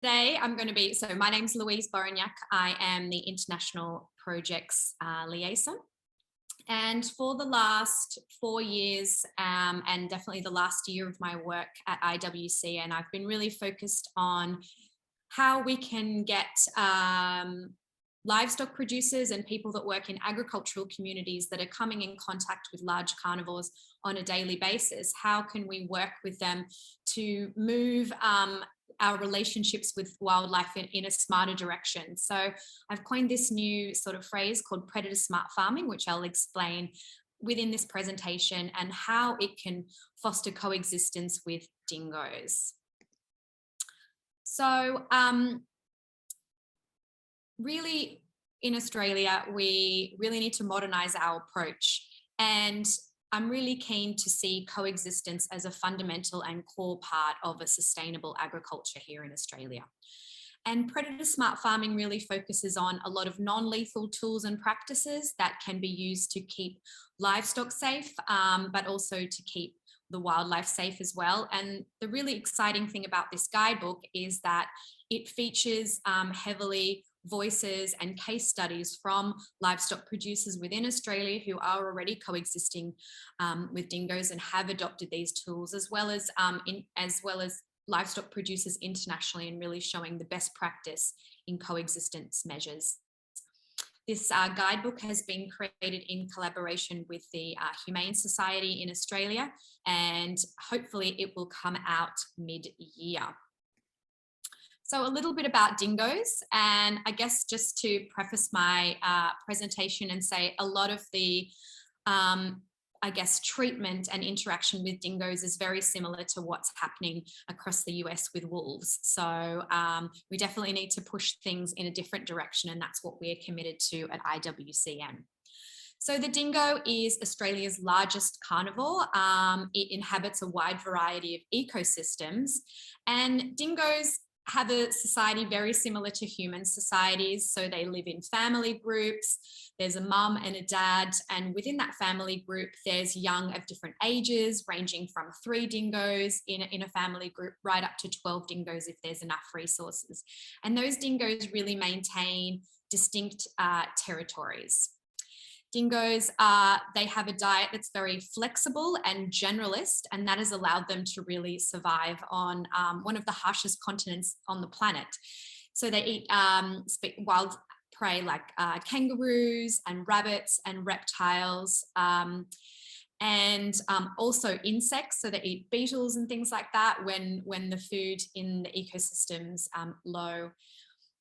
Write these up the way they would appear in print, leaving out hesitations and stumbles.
Today I'm going to be, so my name's Louise Boronyak. I am the International Projects Liaison. And for the last 4 years, and definitely the last year of my work at IWCN, I've been really focused on how we can get livestock producers and people that work in agricultural communities that are coming in contact with large carnivores on a daily basis. How can we work with them to move our relationships with wildlife in a smarter direction? So I've coined this new sort of phrase called predator smart farming, which I'll explain within this presentation, and how it can foster coexistence with dingoes. So really in Australia, we really need to modernise our approach. And I'm really keen to see coexistence as a fundamental and core part of a sustainable agriculture here in Australia. And predator smart farming really focuses on a lot of non-lethal tools and practices that can be used to keep livestock safe, but also to keep the wildlife safe as well. And the really exciting thing about this guidebook is that it features heavily voices and case studies from livestock producers within Australia who are already coexisting with dingoes and have adopted these tools, as well as livestock producers internationally, and really showing the best practice in coexistence measures. This guidebook has been created in collaboration with the Humane Society in Australia, and hopefully it will come out mid-year. So a little bit about dingoes, and I guess just to preface my presentation and say a lot of the treatment and interaction with dingoes is very similar to what's happening across the US with wolves. So we definitely need to push things in a different direction, and that's what we're committed to at IWCN. So the dingo is Australia's largest carnivore. It inhabits a wide variety of ecosystems, and dingoes have a society very similar to human societies. So they live in family groups. There's a mum and a dad, and within that family group, there's young of different ages, ranging from 3 dingoes in a family group right up to 12 dingoes if there's enough resources. And those dingoes really maintain distinct territories. Dingoes, they have a diet that's very flexible and generalist, and that has allowed them to really survive on one of the harshest continents on the planet. So they eat wild prey like kangaroos and rabbits and reptiles, and also insects. So they eat beetles and things like that when the food in the ecosystem's low.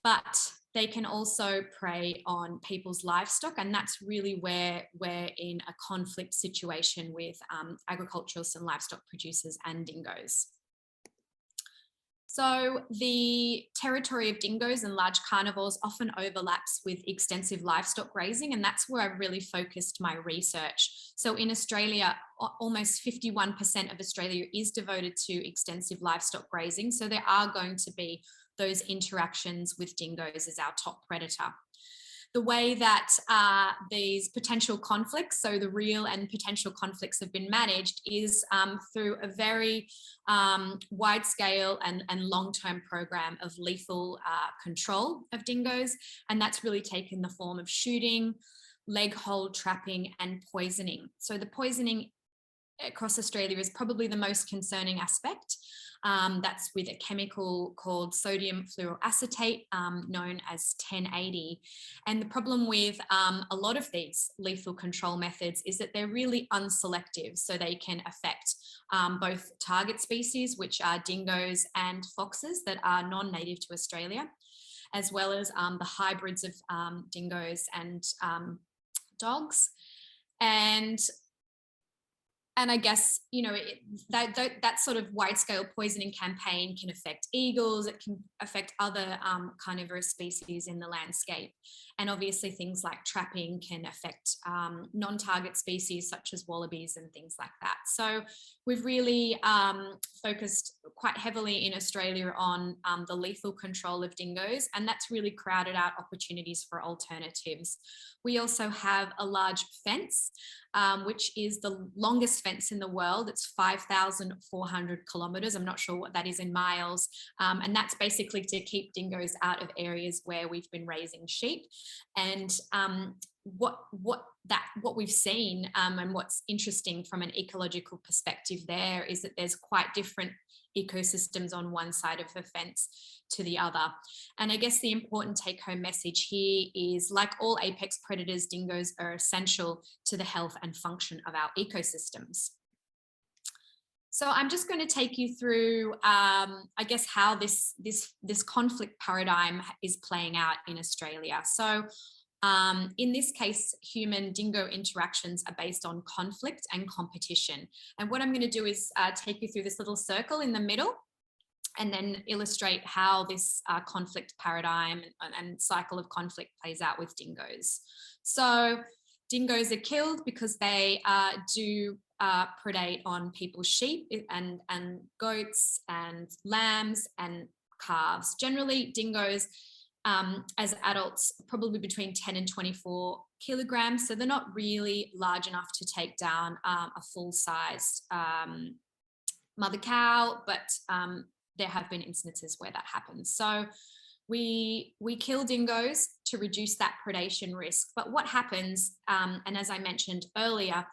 But they can also prey on people's livestock, and that's really where we're in a conflict situation with agriculturalists and livestock producers and dingoes. So the territory of dingoes and large carnivores often overlaps with extensive livestock grazing, and that's where I've really focused my research. So in Australia, almost 51% of Australia is devoted to extensive livestock grazing. So there are going to be those interactions with dingoes as our top predator. The way that these potential conflicts, so the real and potential conflicts, have been managed is through a very wide scale and long-term program of lethal control of dingoes. And that's really taken the form of shooting, leg hold trapping, and poisoning. So the poisoning across Australia is probably the most concerning aspect. That's with a chemical called sodium fluoroacetate, known as 1080. And the problem with a lot of these lethal control methods is that they're really unselective. So they can affect both target species, which are dingoes and foxes that are non-native to Australia, as well as the hybrids of dingoes and dogs. And I guess, you know, that sort of wide-scale poisoning campaign can affect eagles. It can affect other carnivorous species in the landscape. And obviously things like trapping can affect non-target species such as wallabies and things like that. So we've really focused quite heavily in Australia on the lethal control of dingoes, and that's really crowded out opportunities for alternatives. We also have a large fence, which is the longest fence in the world. It's 5,400 kilometers. I'm not sure what that is in miles. And that's basically to keep dingoes out of areas where we've been raising sheep. And what we've seen, and what's interesting from an ecological perspective there, is that there's quite different ecosystems on one side of the fence to the other. And I guess the important take-home message here is, like all apex predators, dingoes are essential to the health and function of our ecosystems. So I'm just going to take you through, I guess, how this conflict paradigm is playing out in Australia. So in this case, human-dingo interactions are based on conflict and competition. And what I'm going to do is take you through this little circle in the middle, and then illustrate how this conflict paradigm and cycle of conflict plays out with dingoes. So dingoes are killed because they do predate on people's sheep and goats and lambs and calves. Generally, dingoes as adults, probably between 10 and 24 kilograms. So they're not really large enough to take down a full-sized mother cow, but there have been instances where that happens. So we kill dingoes to reduce that predation risk. But what happens, and as I mentioned earlier,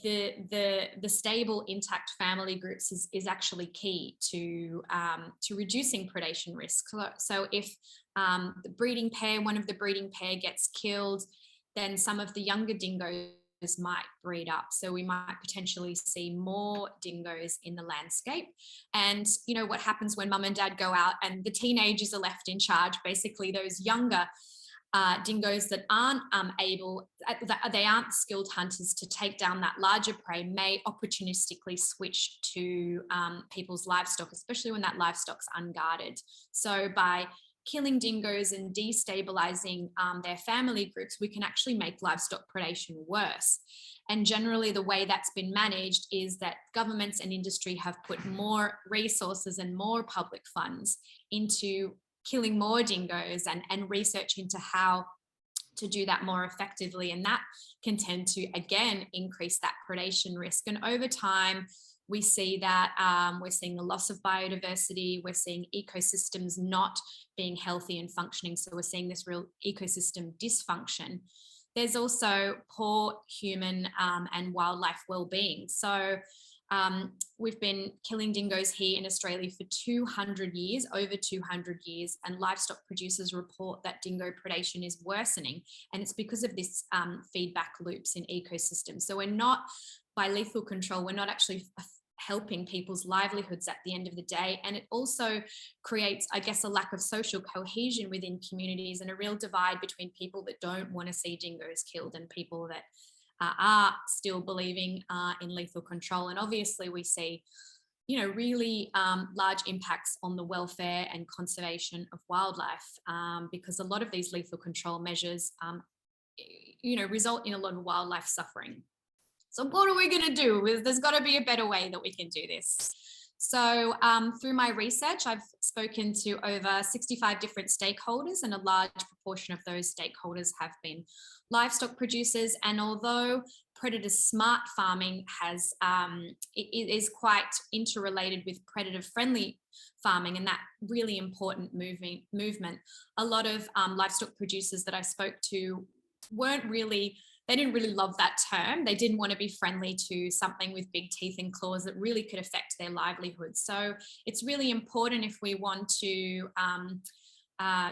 the stable, intact family groups is actually key to reducing predation risk. So if the breeding pair, one of the breeding pair gets killed, then some of the younger dingoes might breed up. So we might potentially see more dingoes in the landscape. And you know what happens when mum and dad go out and the teenagers are left in charge? Basically, those younger dingoes that aren't they aren't skilled hunters to take down that larger prey may opportunistically switch to people's livestock, especially when that livestock's unguarded. So by killing dingoes and destabilizing their family groups, we can actually make livestock predation worse. And generally the way that's been managed is that governments and industry have put more resources and more public funds into killing more dingoes and research into how to do that more effectively. And that can tend to, again, increase that predation risk. And over time, we see that we're seeing the loss of biodiversity, we're seeing ecosystems not being healthy and functioning. So we're seeing this real ecosystem dysfunction. There's also poor human and wildlife well-being. So we've been killing dingoes here in Australia for 200 years, over 200 years, and livestock producers report that dingo predation is worsening. And it's because of this feedback loops in ecosystems. So we're not, by lethal control, we're not actually helping people's livelihoods at the end of the day. And it also creates, I guess, a lack of social cohesion within communities and a real divide between people that don't want to see dingoes killed and people that are still believing in lethal control. And obviously we see, you know, really large impacts on the welfare and conservation of wildlife because a lot of these lethal control measures, you know, result in a lot of wildlife suffering. So what are we going to do? There's got to be a better way that we can do this. So through my research, I've spoken to over 65 different stakeholders, and a large proportion of those stakeholders have been livestock producers. And although predator smart farming has it is quite interrelated with predator-friendly farming and that really important movement, a lot of livestock producers that I spoke to they didn't really love that term. They didn't want to be friendly to something with big teeth and claws that really could affect their livelihood. So it's really important, if we want to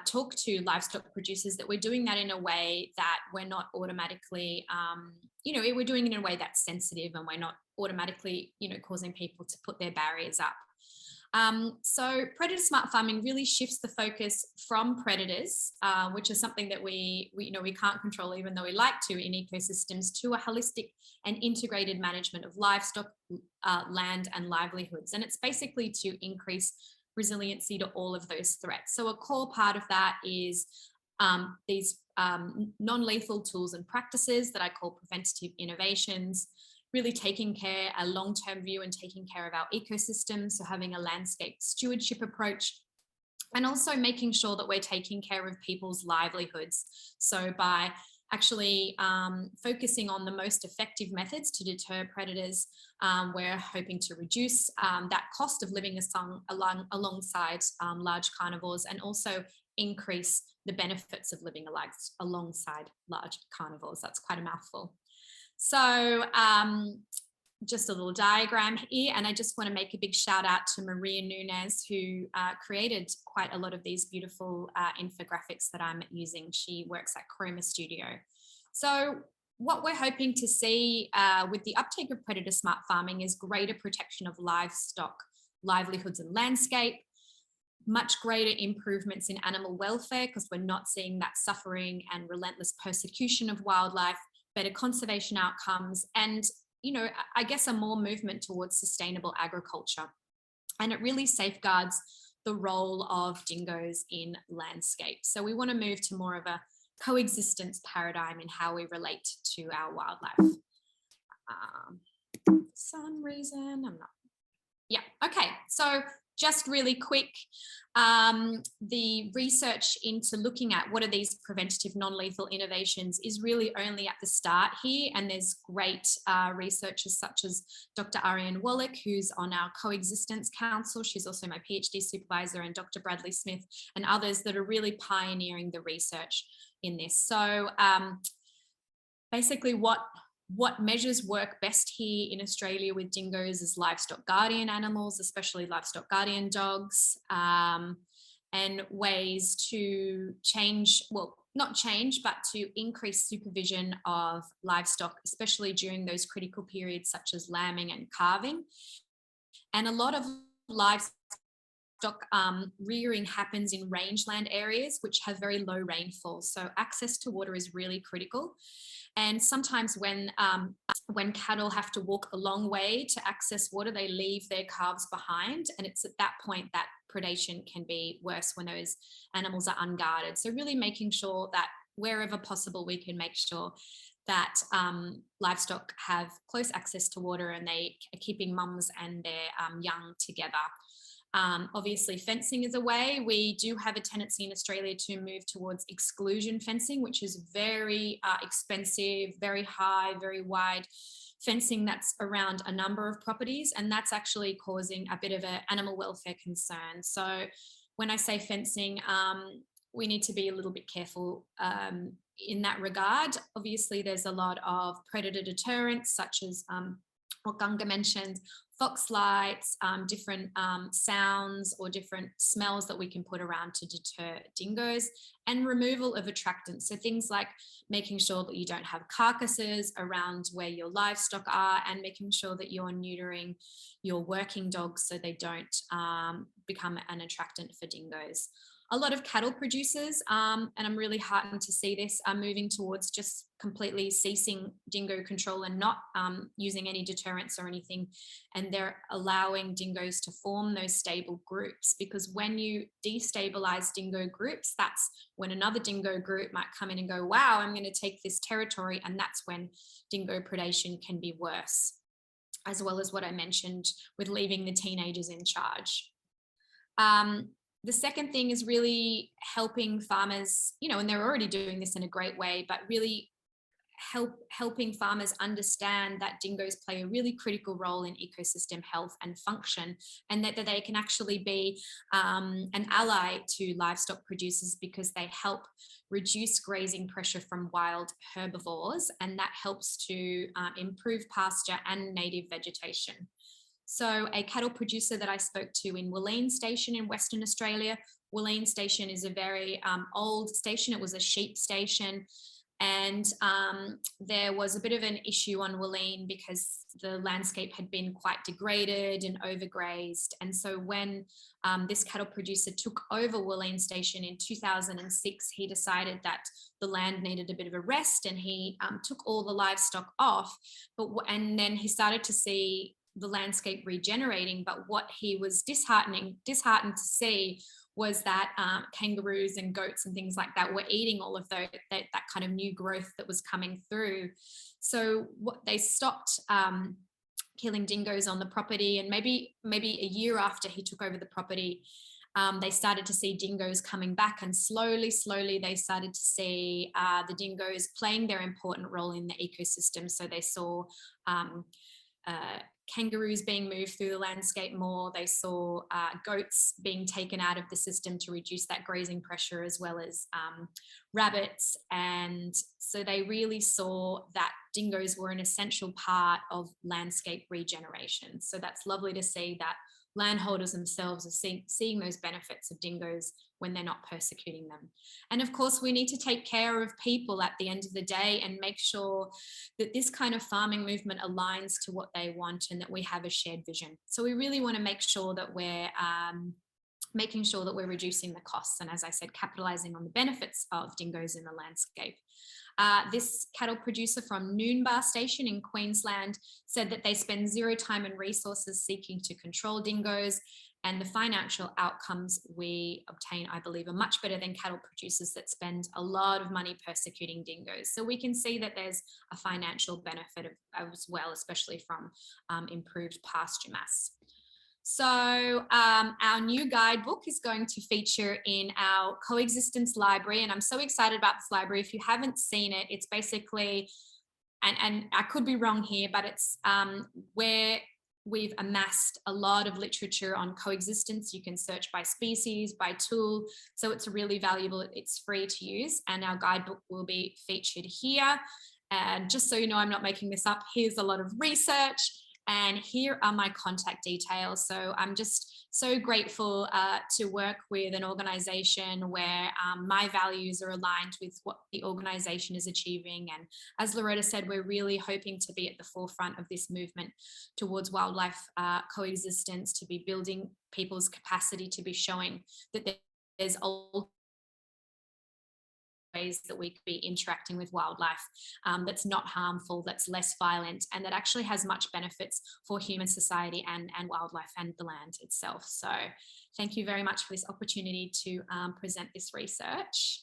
talk to livestock producers, that we're doing that in a way that we're not automatically, you know, we're doing it in a way that's sensitive, and we're not automatically, you know, causing people to put their barriers up. So predator smart farming really shifts the focus from predators, which is something that we can't control, even though we like to, in ecosystems, to a holistic and integrated management of livestock, land and livelihoods. And it's basically to increase resiliency to all of those threats. So a core part of that is these non-lethal tools and practices that I call preventative innovations, really taking care, a long-term view and taking care of our ecosystems, so having a landscape stewardship approach, and also making sure that we're taking care of people's livelihoods. So by actually focusing on the most effective methods to deter predators. We're hoping to reduce that cost of living alongside large carnivores, and also increase the benefits of living alongside large carnivores. That's quite a mouthful. So just a little diagram here, and I just want to make a big shout out to Maria Nunez, who created quite a lot of these beautiful infographics that I'm using. She works at Chroma Studio. So what we're hoping to see with the uptake of predator smart farming is greater protection of livestock livelihoods and landscape, much greater improvements in animal welfare, because we're not seeing that suffering and relentless persecution of wildlife, better conservation outcomes, and I guess a more movement towards sustainable agriculture. And it really safeguards the role of dingoes in landscape. So we want to move to more of a coexistence paradigm in how we relate to our wildlife. For some reason, I'm not. Yeah, okay. So just really quick, the research into looking at what are these preventative non-lethal innovations is really only at the start here, and there's great researchers such as Dr. Ariane Wallach, who's on our Coexistence Council. She's also my PhD supervisor, and Dr. Bradley Smith and others that are really pioneering the research in this. So basically what measures work best here in Australia with dingoes is livestock guardian animals, especially livestock guardian dogs, and ways to change, well, not change, but to increase supervision of livestock, especially during those critical periods such as lambing and calving. And a lot of livestock rearing happens in rangeland areas which have very low rainfall. So access to water is really critical. And sometimes when cattle have to walk a long way to access water, they leave their calves behind. And it's at that point that predation can be worse when those animals are unguarded. So really making sure that wherever possible, we can make sure that livestock have close access to water and they are keeping mums and their young together. Obviously, fencing is a way. We do have a tendency in Australia to move towards exclusion fencing, which is very expensive, very high, very wide fencing that's around a number of properties, and that's actually causing a bit of an animal welfare concern. So when I say fencing, we need to be a little bit careful in that regard. Obviously, there's a lot of predator deterrents, such as what Gunga mentioned, fox lights, different sounds or different smells that we can put around to deter dingoes, and removal of attractants. So things like making sure that you don't have carcasses around where your livestock are, and making sure that you're neutering your working dogs so they don't become an attractant for dingoes. A lot of cattle producers, and I'm really heartened to see this, are moving towards just completely ceasing dingo control and not using any deterrents or anything. And they're allowing dingoes to form those stable groups, because when you destabilize dingo groups, that's when another dingo group might come in and go, wow, I'm going to take this territory. And that's when dingo predation can be worse, as well as what I mentioned with leaving the teenagers in charge. The second thing is really helping farmers, and they're already doing this in a great way, but really helping farmers understand that dingoes play a really critical role in ecosystem health and function, and that they can actually be an ally to livestock producers, because they help reduce grazing pressure from wild herbivores, and that helps to improve pasture and native vegetation. So a cattle producer that I spoke to in Willeen Station in Western Australia, Willeen Station is a very old station. It was a sheep station, and there was a bit of an issue on Willeen because the landscape had been quite degraded and overgrazed. And so when this cattle producer took over Willeen Station in 2006, he decided that the land needed a bit of a rest, and he took all the livestock off. And then he started to see the landscape regenerating, but what he was disheartened to see was that kangaroos and goats and things like that were eating all of that kind of new growth that was coming through. So they stopped killing dingoes on the property, and maybe a year after he took over the property, they started to see dingoes coming back, and slowly they started to see the dingoes playing their important role in the ecosystem. So they saw kangaroos being moved through the landscape more. They saw goats being taken out of the system to reduce that grazing pressure, as well as rabbits. And so they really saw that dingoes were an essential part of landscape regeneration. So that's lovely to see that landholders themselves are seeing those benefits of dingoes when they're not persecuting them. And of course, we need to take care of people at the end of the day and make sure that this kind of farming movement aligns to what they want and that we have a shared vision. So we really want to make sure that we're making sure that we're reducing the costs, and as I said, capitalizing on the benefits of dingoes in the landscape. This cattle producer from Noonbar Station in Queensland said that they spend zero time and resources seeking to control dingoes, and the financial outcomes we obtain, I believe, are much better than cattle producers that spend a lot of money persecuting dingoes. So we can see that there's a financial benefit as well, especially from improved pasture mass. So our new guidebook is going to feature in our Coexistence library, and I'm so excited about this library. If you haven't seen it, it's basically, and I could be wrong here, but it's where we've amassed a lot of literature on coexistence. You can search by species, by tool, so it's really valuable. It's free to use, and our guidebook will be featured here. And just so you know, I'm not making this up, here's a lot of research. And here are my contact details. So I'm just so grateful to work with an organization where my values are aligned with what the organization is achieving. And as Loretta said, we're really hoping to be at the forefront of this movement towards wildlife coexistence, to be building people's capacity, to be showing that there's old ways that we could be interacting with wildlife that's not harmful, that's less violent, and that actually has much benefits for human society and wildlife and the land itself. So thank you very much for this opportunity to present this research.